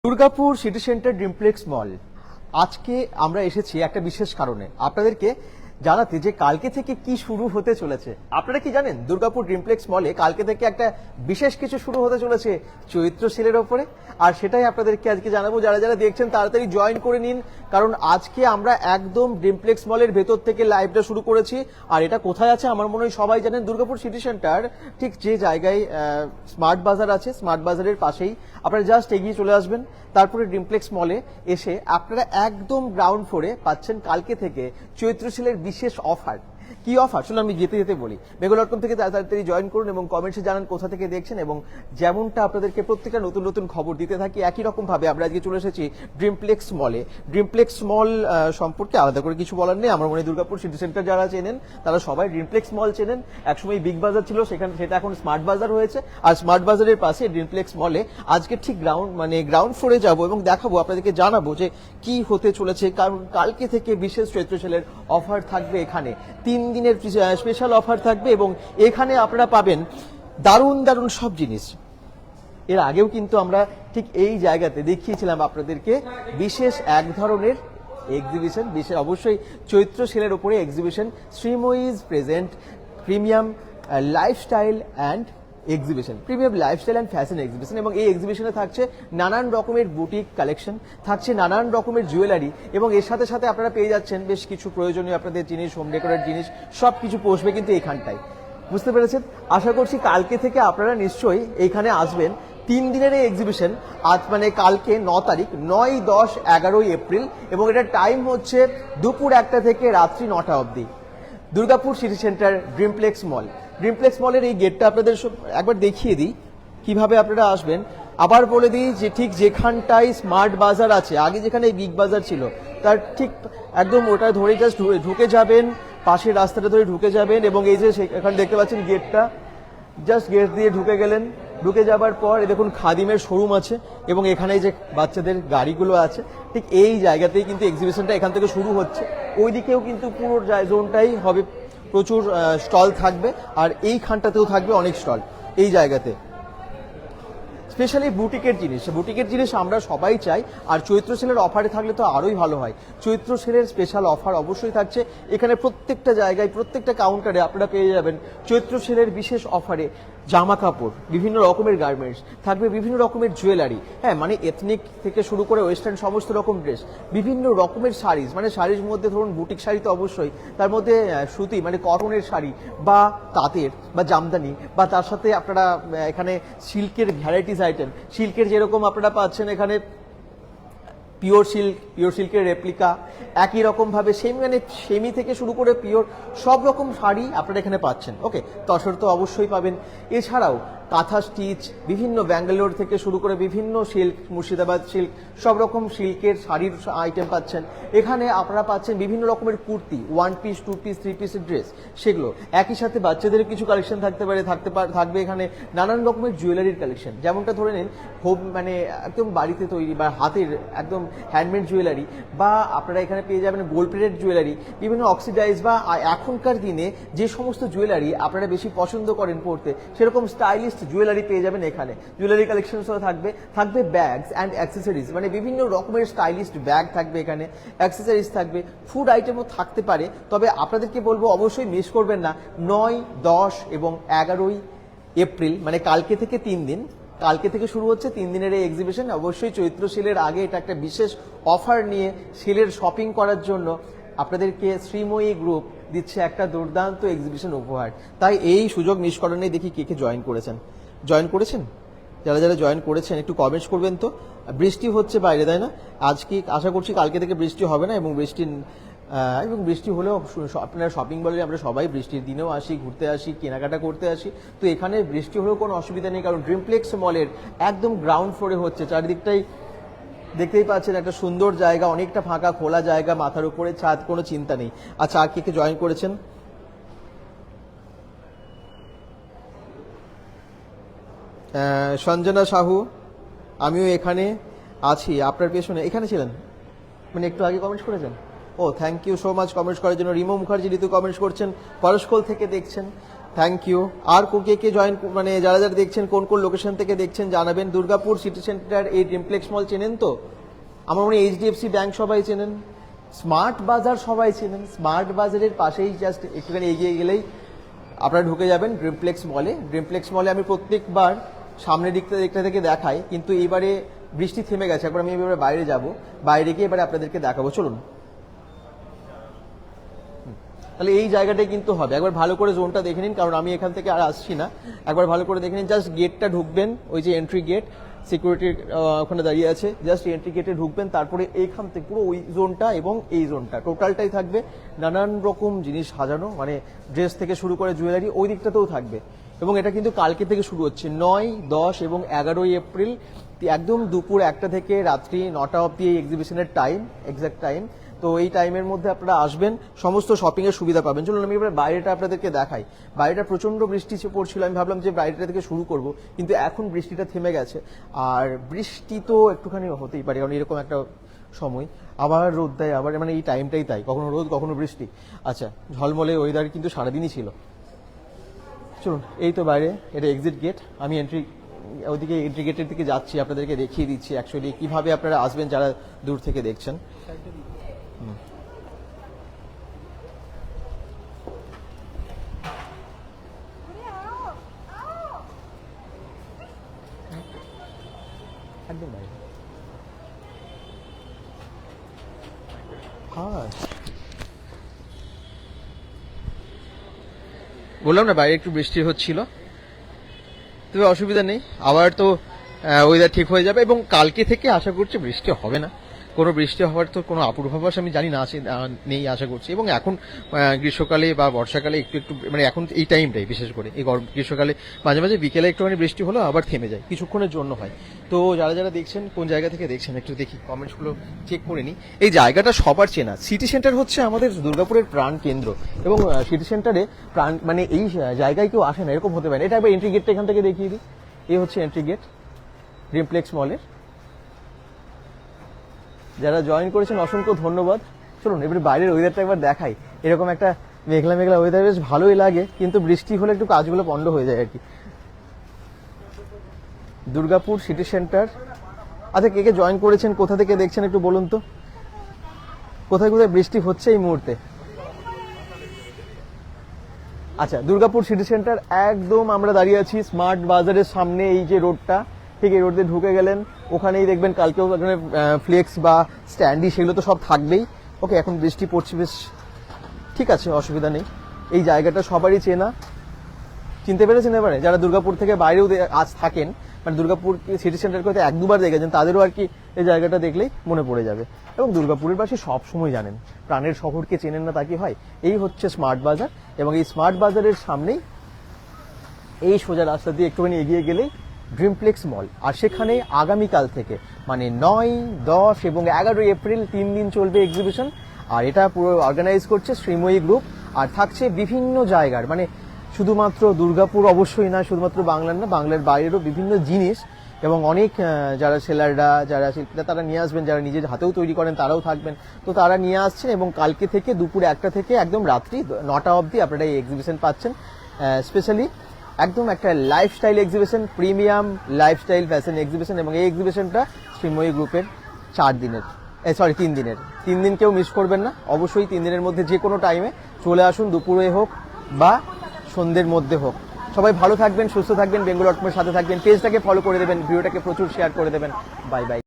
Durgapur city centre ড্রিমপ্লেক্স মল আজকে আমরা এসেছি একটা বিশেষ কারণে আপনাদেরকে জানাতে যে কালকে থেকে কি শুরু হতে চলেছে। আপনারা কি জানেন দুর্গাপুর ড্রিমপ্লেক্স মলে কালকে থেকে একটা বিশেষ কিছু শুরু হতে চলেছে চৈত্র সেলের ওপরে, আর সেটাই আপনাদেরকে আজকে জানাবো। যারা যারা দেখছেন তাড়াতাড়ি জয়েন করে নিন, কারণ আজকে আমরা একদম ড্রিমপ্লেক্স মলের ভেতর থেকে লাইভটা শুরু করেছি। আর এটা কোথায় আছে আমার মনে হয় সবাই জানেন, দুর্গাপুর সিটি সেন্টার ঠিক যে জায়গায় স্মার্ট বাজার আছে, স্মার্ট বাজারের পাশেই আপনারা জাস্ট এগিয়ে চলে আসবেন। তারপরে ড্রিমপ্লেক্স মলে এসে আপনারা একদম গ্রাউন্ড ফ্লোরে পাচ্ছেন কালকে থেকে চৈত্র সেলের বিশেষ অফার। কি অফার শুনুন, আমি যেতে যেতে বলি। বেঙ্গল.com থেকে তাড়াতাড়ি জয়েন করুন এবং কমেন্টসে জানান কোথা থেকে দেখছেন, এবং যেমনটা আপনাদেরকে প্রত্যেকটা নতুন নতুন খবর দিতে থাকি একই রকম ভাবে আমরা আজকে চলে এসেছি ড্রিমপ্লেক্স মলে। ড্রিমপ্লেক্স মল সম্পর্কে আলাদা করে কিছু বলার নেই। আমার মনে হয় দুর্গাপুর সিটি সেন্টার যারা চেনেন তারা সবাই ড্রিমপ্লেক্স মল চেনেন। একসময় বিগ বাজার ছিল, সেটা এখন স্মার্ট বাজার হয়েছে। আর স্মার্ট বাজারের পাশে ড্রিমপ্লেক্স মলে আজকে ঠিক গ্রাউন্ড ফ্লোরে যাব এবং দেখাবো, আপনাদেরকে জানাবো যে কি হতে চলেছে। কারণ কালকে থেকে বিশেষ চৈত্র সেলের অফার থাকবে। এখানে 3 দিনের স্পেশাল অফার থাকবে এবং এখানে আপনারা পাবেন দারুণ দারুণ সব জিনিস। এর আগেও কিন্তু আমরা ঠিক এই জায়গাতে দেখিয়েছিলাম আপনাদেরকে বিশেষ এক ধরনের এক্সিবিশন, বিশেষ অবশ্যই চৈত্র সেলের উপরে exhibition. Sreemoyee's present premium lifestyle and exhibition, premium lifestyle and fashion exhibition. এবং এই এক্সিবিশনে থাকছে নানান রকমের বুটিক কালেকশন, থাকছে নানান রকমের জুয়েলারি, এবং এর সাথে সাথে আপনারা পেয়ে যাচ্ছেন বেশ কিছু প্রয়োজনীয় আপনাদের জিনিস, হোম ডেকোরেট জিনিস, সব কিছু পৌঁছবে কিন্তু এখানটায়। বুঝতে পেরেছেন? আশা করছি কালকে থেকে আপনারা নিশ্চয়ই এইখানে আসবেন। 3 দিনের এই এক্সিবিশন আজ কালকে 9 তারিখ, 9, 10, 11 এপ্রিল, এবং এটার টাইম হচ্ছে দুপুর 1টা থেকে রাত্রি 9টা অবধি। দুর্গাপুর সিটি সেন্টার ড্রিমপ্লেক্স মল। ড্রিমপ্লেক্স মলের এই গেটটা আপনাদের একবার দেখিয়ে দিই কিভাবে আপনারা আসবেন। আবার বলে দিই যে ঠিক যেখানটায় স্মার্ট বাজার আছে, আগে যেখানে বিগ বাজার ছিল তার ঠিক একদম ওটা ধরে জাস্ট ঢুকে যাবেন, পাশের রাস্তাটা ধরে ঢুকে যাবেন, এবং এই যে এখানে দেখতে পাচ্ছেন গেটটা, জাস্ট গেট দিয়ে ঢুকে গেলেন। ঢুকে যাবার পর দেখুন খাদিমের শোরুম আছে, এবং এখানে যে বাচ্চাদের গাড়িগুলো আছে, ঠিক এই জায়গাতেই কিন্তু এক্সিবিশনটা এখান থেকে শুরু হচ্ছে। ওইদিকেও কিন্তু পুরো জোনটাই হবে, প্রচুর স্টল থাকবে, আর এইখানটাতেও থাকবে অনেক স্টল এই জায়গাতে। স্পেশালি বুটিকের জিনিস আমরা সবাই চাই, আর চৈত্র সেলের অফারে থাকলে তো আরোই ভালো হয়। চৈত্র সেলের স্পেশাল অফার অবশ্যই থাকছে এখানে। প্রত্যেকটা জায়গায়, প্রত্যেকটা কাউন্টারে আপনারা পেয়ে যাবেন চৈত্র সেলের বিশেষ অফারে জামা কাপড়, বিভিন্ন রকমের গার্মেন্টস থাকবে, বিভিন্ন রকমের জুয়েলারি, হ্যাঁ এথনিক থেকে শুরু করে ওয়েস্টার্ন সমস্ত রকম ড্রেস, বিভিন্ন রকমের শাড়িজ, শাড়ির মধ্যে ধরুন বুটিক শাড়ি তো অবশ্যই, তার মধ্যে সুতি কটনের শাড়ি বা তাঁতের বা জামদানি, বা তার সাথে আপনারা এখানে সিল্কের ভ্যারাইটিস আইটেম, সিল্কের যেরকম আপনারা পাচ্ছেন এখানে পিওর সিল্কের রেপ্লিকা, একই রকম ভাবে সেমি থেকে শুরু করে পিওর সব রকম শাড়ি আপনারা এখানে পাচ্ছেন। ওকে, তসর তো অবশ্যই পাবেন। এছাড়াও কাঁথা স্টিচ, বিভিন্ন ব্যাঙ্গালোর থেকে শুরু করে বিভিন্ন সিল্ক, মুর্শিদাবাদ সিল্ক, সব রকম সিল্কের শাড়ির আইটেম পাচ্ছেন এখানে। আপনারা পাচ্ছেন বিভিন্ন রকমের কুর্তি, 1 পিস, 2 পিস, 3 পিসের ড্রেস, সেগুলো। একই সাথে বাচ্চাদের কিছু কালেকশন থাকবে এখানে নানান রকমের জুয়েলারির কালেকশন, যেমনটা ধরে নিন একদম বাড়িতে তৈরি বা হাতের একদম হ্যান্ডমেড জুয়েলারি, বা আপনারা এখানে পেয়ে যাবেন গোল্ড প্লেটেড জুয়েলারি, বিভিন্ন অক্সিডাইজ, বা এখনকার দিনে যে সমস্ত জুয়েলারি আপনারা বেশি পছন্দ করেন পড়তে, সেরকম স্টাইলিশ জুয়েলারি পেয়ে যাবেন এখানে। জুয়েলারি কালেকশন থাকবে ব্যাগস অ্যান্ড অ্যাক্সেসরিজ, বিভিন্ন রকমের স্টাইলিশ ব্যাগ থাকবে এখানে, অ্যাক্সেসরিজ থাকবে, ফুড আইটেমও থাকতে পারে। তবে আপনাদেরকে বলবো অবশ্যই মিস করবেন না 9, 10 এবং 11 এপ্রিল, কালকে থেকে 3 দিন, কালকে থেকে শুরু হচ্ছে 3 দিনের এই এক্সিবিশন। অবশ্যই চৈত্র সেলের আগে এটা একটা বিশেষ অফার নিয়ে সেলের শপিং করার জন্য আপনাদেরকে শ্রীময়ী গ্রুপ দিচ্ছে একটা দুর্দান্ত এক্সিবিশন উপহার। তাই এই সুযোগ মিস করেন নেই। দেখি কে কে জয়েন করেছেন। যারা যারা জয়েন করেছেন একটু কমেন্টস করবেন তো। বৃষ্টি হচ্ছে বাইরে, তাই না? আজকে আশা করছি কালকে থেকে বৃষ্টি হবে না, এবং বৃষ্টি হলেও আপনারা শপিং বলে আমরা সবাই বৃষ্টির দিনেও আসি, ঘুরতে আসি, কেনাকাটা করতে আসি, তো এখানে বৃষ্টি হলেও কোনো অসুবিধা নেই, কারণ ড্রিমপ্লেক্স মলের একদম গ্রাউন্ড ফ্লোরে হচ্ছে। চারিদিকটাই দেখতেই পাচ্ছেন একটা সুন্দর জায়গা, অনেকটা ফাঁকা খোলা জায়গা, মাথার উপরে ছাদ, কোনো চিন্তা নেই। আচ্ছা, আর কে জয়েন করেছেন? সঞ্জনা সাহু, আমিও এখানে আছি, আপনার পেছনে। এখানে ছিলেন একটু আগে কমেন্টস করেছেন। ও thank you so much comments করার জন্য। রিমো মুখার্জি ঋতু কমেন্টস করছেন, পরশকোল থেকে দেখছেন। Thank you. আর কে কে জয়েন, মানে যারা যারা দেখছেন কোন কোন লোকেশন থেকে দেখছেন জানাবেন। দুর্গাপুর সিটি সেন্টার এই ড্রিমপ্লেক্স মল চেনেন তো? আমার মনে হয় এইচডিএফসি ব্যাংক সবাই চেনেন, স্মার্ট বাজার সবাই চেনেন। স্মার্ট বাজারের পাশেই জাস্ট একটুখানি এগিয়ে গেলেই আপনারা ঢুকে যাবেন ড্রিমপ্লেক্স মলে। ড্রিমপ্লেক্স মলে আমি প্রত্যেকবার সামনের দিকটা থেকে দেখাই, কিন্তু এবারে বৃষ্টি থেমে গেছে। একবার আমি এবারে বাইরে যাব, বাইরে গিয়ে এবারে আপনাদেরকে দেখাবো। চলুন। তাহলে এই জায়গাটাই কিন্তু হবে, একবার ভালো করে জোনটা দেখে নিন, কারণ আমি এখান থেকে আর আসছি না। একবার ভালো করে দেখে নিন, জাস্ট গেটটা ঢুকবেন, ওই যে এন্ট্রি গেট, সিকিউরিটি ওখানে দাঁড়িয়ে আছে, জাস্ট এন্ট্রি গেটে ঢুকবেন, তারপরে এইখান থেকে পুরো ওই জোনটা এবং এই জোনটা টোটালটাই থাকবে নানান রকম জিনিস সাজানো, মানে ড্রেস থেকে শুরু করে জুয়েলারি ওই দিকটাতেও থাকবে। এবং এটা কিন্তু কালকে থেকে শুরু হচ্ছে, 9, 10 এবং 11 এপ্রিল, একদম দুপুর 1টা থেকে রাত্রি 9টা অব্দি এই এক্সিবিশনের টাইম, এক্সাক্ট টাইম। তো এই টাইমের মধ্যে আপনারা আসবেন, সমস্ত শপিং এর সুবিধা পাবেন। চলুন আমি এবার বাইরেটা আপনাদেরকে দেখাই। বাইরেটা প্রচন্ড বৃষ্টি পড়ছিল, আমি ভাবলাম যে বাইরেটা থেকে শুরু করব, কিন্তু এখন বৃষ্টিটা থেমে গেছে। আর বৃষ্টি তো একটুখানি হতেই পারে, কারণ এরকম একটা সময় আবার রোদ দেয়, আবার মানে এই টাইমটাই তাই, কখনো রোদ কখনো বৃষ্টি। আচ্ছা, ঝলমলে ওয়েদার কিন্তু সারাদিনই ছিল। চলুন, এই তো বাইরে, এটা এক্সিট গেট। আমি ওইদিকে এন্ট্রি গেটের দিকে যাচ্ছি, আপনাদেরকে দেখিয়ে দিচ্ছি অ্যাকচুয়ালি কিভাবে আপনারা আসবেন যারা দূর থেকে দেখছেন। একদম বাইরে। হ্যাঁ, বললাম না বাইরে একটু বৃষ্টি হচ্ছিল, তবে অসুবিধা নেই, আবার তো ওয়েদার ঠিক হয়ে যাবে। এবং কালকে থেকে আশা করছি বৃষ্টি হবে না, কোনো বৃষ্টি হওয়ার তো কোনো পূর্বাভাস আমি জানি না, নেই আশা করছি। এবং এখন গ্রীষ্মকালে বা বর্ষাকালে একটু একটু, মানে এখন এই টাইমটাই বিশেষ করে এই গ্রীষ্মকালে মাঝে মাঝে বিকেলে একটুখানি বৃষ্টি হলো, আবার থেমে যায়, কিছুক্ষণের জন্য হয়। তো যারা যারা দেখছেন, কোন জায়গা থেকে দেখছেন একটু দেখি, কমেন্টসগুলো চেক করে নিই। এই জায়গাটা সবার চেনা, সিটি সেন্টার হচ্ছে আমাদের দুর্গাপুরের প্রাণ কেন্দ্র। এবং সিটি সেন্টারে প্রাণ, মানে এই জায়গায় কেউ আসে না এরকম হতে পারে। এটা একবার এন্ট্রি গেটটা এখান থেকে দেখিয়ে দিই। এই হচ্ছে এন্ট্রি গেট ড্রিমপ্লেক্স মলের। যারা জয়েন করেছেন অসংখ্য ধন্যবাদ। চলুন এবারে বাইরের ওয়েদারটা একবার দেখাই। এরকম একটা মেঘলা মেঘলা ওয়েদার বেশ ভালোই লাগে, কিন্তু বৃষ্টি হলে একটু কাজগুলো বন্ধ হয়ে যায় আর কি। Durgapur city centre. আচ্ছা, কে কে জয়েন করেছেন, কোথা থেকে দেখছেন একটু বলুন তো, কোথায় কোথায় বৃষ্টি হচ্ছে এই মুহূর্তে? আচ্ছা, দুর্গাপুর সিটি সেন্টার, একদম আমরা দাঁড়িয়ে আছি স্মার্ট বাজারের সামনে। এই যে রোডটা, ঠিক এই রোড দিয়ে ঢুকে গেলেন, ওখানেই দেখবেন কালকেও এখানে ফ্লেক্স বা স্ট্যান্ডি সেগুলো তো সব থাকবেই। ওকে, এখন বৃষ্টি পড়ছে বেশ, ঠিক আছে, অসুবিধা নেই। এই জায়গাটা সবারই চেনা, চিনতে পেরেছেন এবারে? যারা দুর্গাপুর থেকে বাইরেও আজ থাকেন, মানে দুর্গাপুর সিটি সেন্টারকে হয়তো 1-2বার দেখেছেন, তাদেরও আর কি এই জায়গাটা দেখলেই মনে পড়ে যাবে। এবং দুর্গাপুরের বাসী সব সময় জানেন, প্রাণের শহরকে চেনেন না তা কি হয়? এই হচ্ছে স্মার্ট বাজার, এবং এই স্মার্ট বাজারের সামনেই এই সোজা রাস্তা দিয়ে একটুখানি এগিয়ে গেলেই ড্রিমপ্লেক্স মল। আর সেখানে আগামীকাল থেকে, মানে 9, 10 এবং 11 এপ্রিল 3 দিন চলবে এক্সিবিশন। আর এটা পুরো অর্গানাইজ করছে শ্রীময়ী গ্রুপ। আর থাকছে বিভিন্ন জায়গার, মানে শুধুমাত্র দুর্গাপুর অবশ্যই না, শুধুমাত্র বাংলার না, বাংলার বাইরেরও বিভিন্ন জিনিস। এবং অনেক যারা সেলাররা, যারা শিল্পীরা, তারা নিয়ে আসবেন, যারা নিজের হাতেও তৈরি করেন তারাও থাকবেন। তো তারা নিয়ে আসছেন, এবং কালকে থেকে দুপুর 1টা থেকে একদম রাত্রি 9টা অবধি আপনারা এই এক্সিবিশন পাচ্ছেন। স্পেশালি একদম একটা lifestyle exhibition, premium lifestyle fashion exhibition. এবং এই এক্সিবিশনটা শ্রীময়ী গ্রুপের 3 দিনের। 3 দিন কেউ মিস করবেন না, অবশ্যই 3 দিনের মধ্যে যে কোনো টাইমে চলে আসুন, দুপুরে হোক বা সন্ধ্যের মধ্যে হোক। সবাই ভালো থাকবেন, সুস্থ থাকবেন, বেঙ্গল ডটকমের সাথে থাকবেন, পেজটাকে ফলো করে দেবেন, ভিডিওটাকে প্রচুর শেয়ার করে দেবেন। Bye bye.